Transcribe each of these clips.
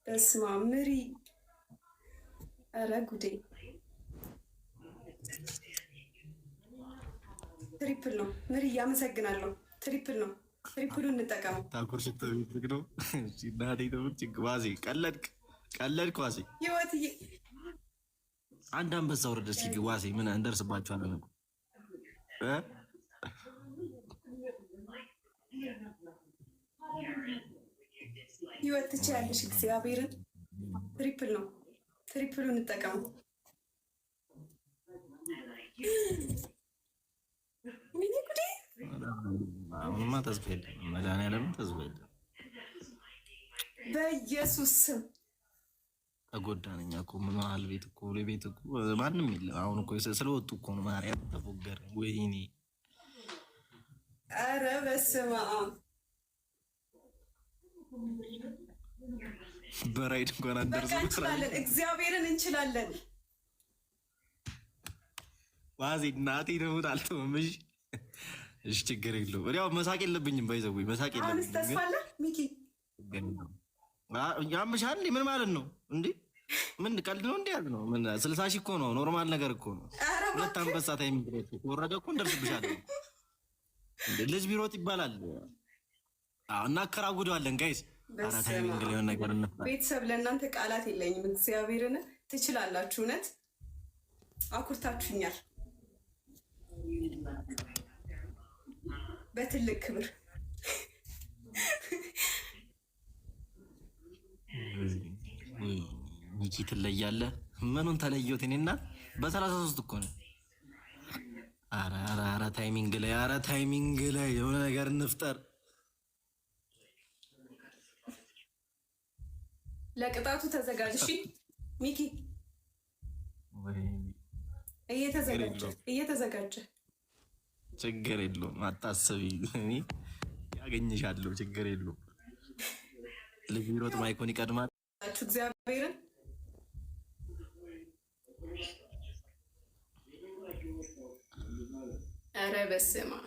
በስመ አብ ምሪ። ኧረ ጉዴ! ትሪፕል ነው ምሪ። እያመሰግናለሁ። ትሪፕል ነው። ትሪፕሉን እንጠቀመው። ታኩር ሽተቢት ነው ናዴ ነው። ዋዜ ቀለድክ ዋዜ። ህይወትዬ አንድ አንበሳ ወረደ። እስኪ ዋዜ ምን እንደርስባችኋለን እኮ ህይወት ትችያለሽ። እግዚአብሔርን ትሪፕል ነው። ትሪፕሉን እንጠቀሙ። ሚኒ ጉዴ! አሁንማ ተስፋ የለም። መድኃኒዓለም ተስፋ የለም። በኢየሱስ ስም ተጎዳን እኛ እኮ መሀል ቤት እኮ ቤት እኮ ማንም የለም። አሁን እኮ ስለወጡ እኮ ነው ማርያም ተፎገረ። ወይኔ ኧረ በስመ አብ በራይድ እንኳን አንደርስ እንችላለን። እግዚአብሔርን እንችላለን። ዋዜ እናቴ ነው አልተመምሽ። እሺ ችግር የለውም። ወዲያው መሳቅ የለብኝም። ባይዘው መሳቅ የለብኝም። አሁንስ ተስፋ አለ ሚኪ። ያምሻል እንዴ? ምን ማለት ነው እንዴ? ምን ቀልድ ነው እንዴ? ያዝ ነው ምን 60 ሺህ እኮ ነው። ኖርማል ነገር እኮ ነው። ሁለት አንበሳ ታይም ብሬት ወረደ እኮ እንደርስብሻለን እንዴ። ልጅ ቢሮጥ ይባላል። እናከራጉደዋለን ጋይስ። ቤተሰብ ለእናንተ ቃላት የለኝም። እግዚአብሔርን ትችላላችሁ። እውነት አኩርታችሁኛል። በትልቅ ክብር ሚኪ ትለያለህ። ምኑን ተለየሁት እኔ? እና በ33 እኮ ነው። ኧረ ታይሚንግ ላይ ታይሚንግ ላይ የሆነ ነገር እንፍጠር። ለቅጣቱ ተዘጋጅ። እሺ ሚኪ እየተዘጋጀ ችግር የለውም አታስቢ። እኔ ያገኝሻለሁ። ችግር የለውም። ልጅ ቢሮጥ ማይኮን ይቀድማል። እግዚአብሔርን ኧረ በስመ አብ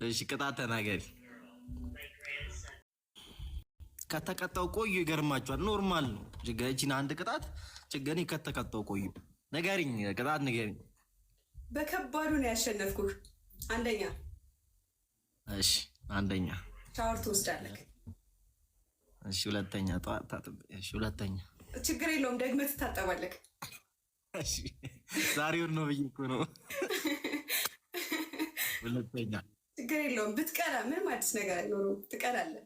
እሺ ቅጣት ተናገሪ። ከተቀጣው ቆዩ። ይገርማችኋል። ኖርማል ነው። ችግረችን አንድ ቅጣት ችግር ከተቀጣው ቆዩ። ንገሪኝ፣ ቅጣት ንገሪኝ። በከባዱ ነው ያሸነፍኩህ። አንደኛ። እሺ አንደኛ ሻወር ትወስዳለህ። እሺ ሁለተኛ ጠዋት ታጥብ። እሺ ሁለተኛ ችግር የለውም ደግመህ ትታጠባለህ። እሺ ዛሬውን ነው ብዬሽ እኮ ነው። ሁለተኛ ችግር የለውም ብትቀራ ምንም አዲስ ነገር አይኖረውም። ትቀራለህ።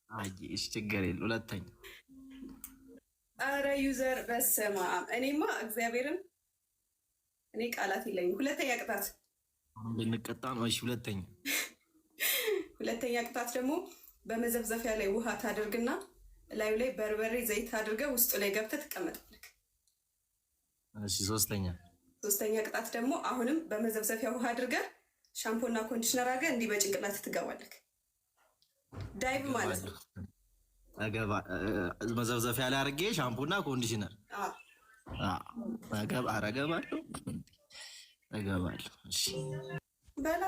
አይ እሺ ችግር የለውም። ሁለተኛ ኧረ ዩዘር በስመ አብ። እኔማ እግዚአብሔርን እኔ ቃላት የለኝም። ሁለተኛ ቅጣት ብንቀጣ ነው። እሺ ሁለተኛ ቅጣት ደግሞ በመዘፍዘፊያ ላይ ውሃ ታደርግና ላዩ ላይ በርበሬ ዘይት አድርገህ ውስጡ ላይ ገብተህ ትቀመጣለህ። እሺ ሶስተኛ ቅጣት ደግሞ አሁንም በመዘፍዘፊያ ውሃ አድርገህ ሻምፖና ኮንዲሽነር አድርገህ እንዲህ በጭንቅላት ትገባለህ። ዳይቭ ማለት ነው። መዘፍዘፊያ ላይ አድርጌ ሻምፖና ኮንዲሽነር እገባለሁ። እሺ በላ።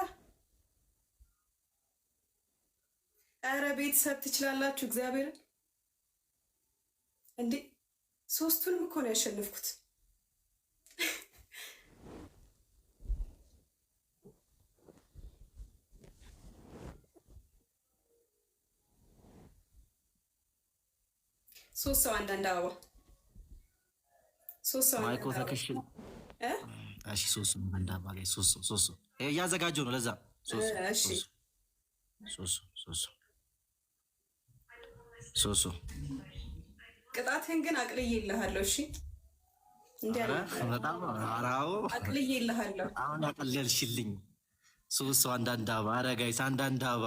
ኧረ ቤተሰብ ትችላላችሁ። እግዚአብሔርን እንዴ ሶስቱንም እኮ ነው ያሸነፍኩት። ሶስት ሰው አንዳንድ አበባ ሶስት ሰው ማይኮ ተከሽል። እሺ ሶስት ሰው አንድ አበባ ጋር ሶስት ሰው እያዘጋጀው ነው። ለዛ ሶስት ቅጣትህን ግን አቅልዬልሃለሁ። እሺ በጣም አራው አቅልዬልሃለሁ። አሁን አቀለልሽልኝ። ሶስት ሰው አንዳንድ አበባ። ኧረ ጋይስ አንዳንድ አበባ